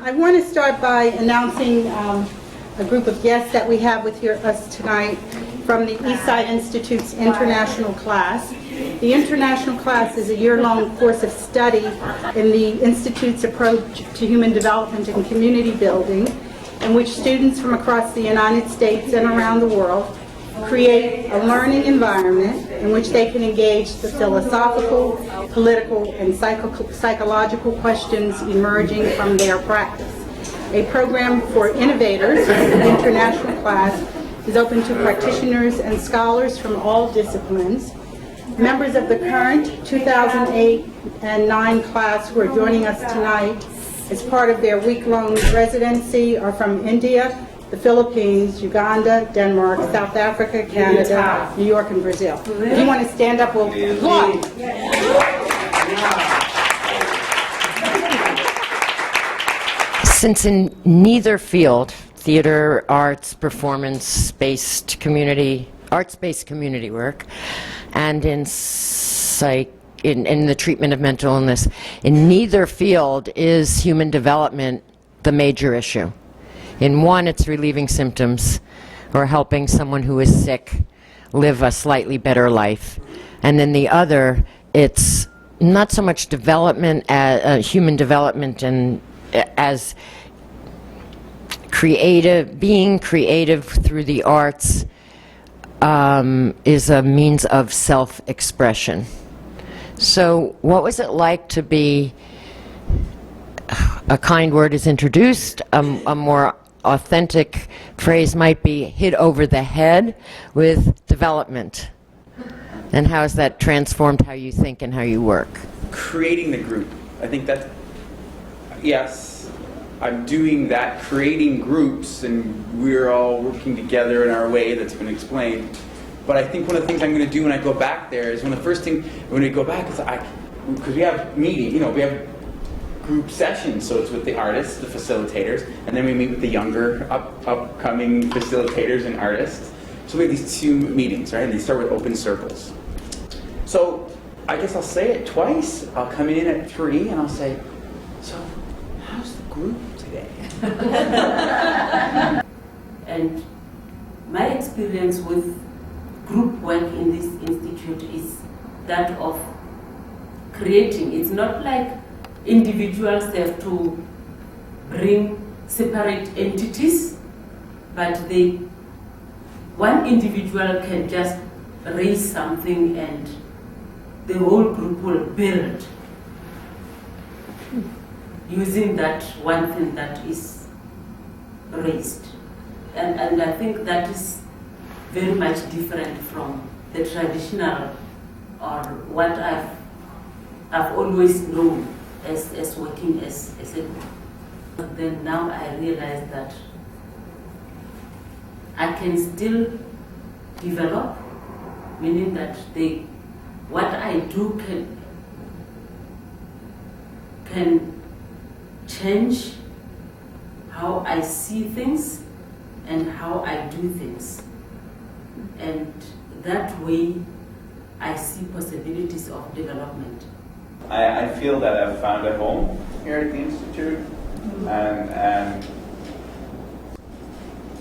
I want to start by announcing a group of guests that we have with us tonight from the Eastside Institute's international class. The international class is a year-long course of study in the Institute's approach to human development and community building, in which students from across the United States and around the world create a learning environment in which they can engage the philosophical, political, and psychological questions emerging from their practice. A program for innovators, the international class, is open to practitioners and scholars from all disciplines. Members of the current 2008 and 9 class who are joining us tonight as part of their week-long residency are from India, the Philippines, Uganda, Denmark, South Africa, Canada, New York, and Brazil. If you want to stand up, we'll applaud. Since in neither field, theater, arts, performance-based community, arts-based community work, and in the treatment of mental illness, in neither field is human development the major issue. In one, it's relieving symptoms or helping someone who is sick live a slightly better life. And in the other, it's not so much development, human development, and as creative, being creative through the arts is a means of self-expression. So what was it like to be, a kind word is introduced, a more authentic phrase might be hit over the head with development? And how has that transformed how you think and how you work? Creating the group. I think that, yes, I'm doing that, creating groups, and we're all working together in our way that's been explained. But I think one of the things I'm going to do when I go back there is one of the first things, when we go back, is because we have meeting, we have group sessions, so it's with the artists, the facilitators, and then we meet with the younger, upcoming facilitators and artists. So we have these 2 meetings, right? And they start with open circles. So I guess I'll say it twice. I'll come in at 3 and I'll say, so how's the group today? And my experience with group work in this institute is that of creating. It's not like individuals have to bring separate entities, but one individual can just raise something and the whole group will build using that one thing that is raised. And I think that is very much different from the traditional, or what I've always known as working as a group. But then now I realize that I can still develop, meaning that what I do can change how I see things and how I do things. And that way I see possibilities of development. I feel that I've found a home here at the Institute,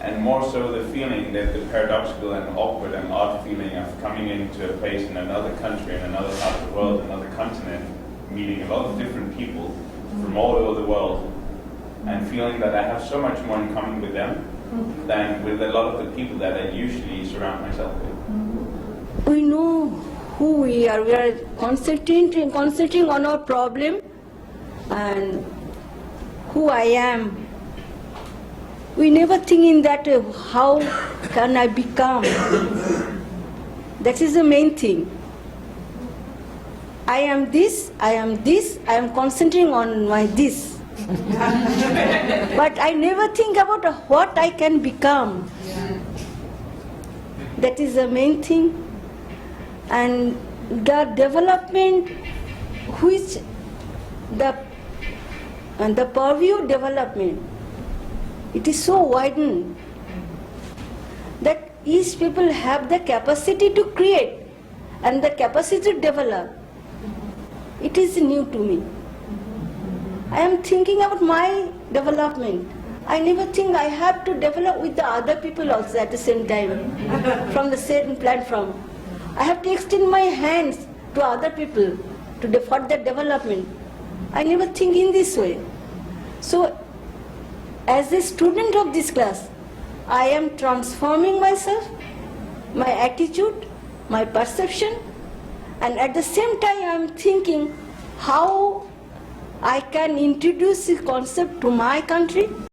and more so the feeling, that the paradoxical and awkward and odd feeling of coming into a place in another country, in another part of the world, another continent, meeting a lot of different people from all over the world, and feeling that I have so much more in common with them than with a lot of the people that I usually surround myself with. We know who we are. We are concentrating on our problem and who I am. We never think in that how can I become. That is the main thing. I am this, I am this, I am concentrating on my this. But I never think about what I can become. That is the main thing. And the development, which the purview development, it is so widened that each people have the capacity to create and the capacity to develop. It is new to me. I am thinking about my development. I never think I have to develop with the other people also at the same time, from the same platform. I have to extend my hands to other people for their development. I never think in this way. So, as a student of this class, I am transforming myself, my attitude, my perception, and at the same time I am thinking how I can introduce this concept to my country.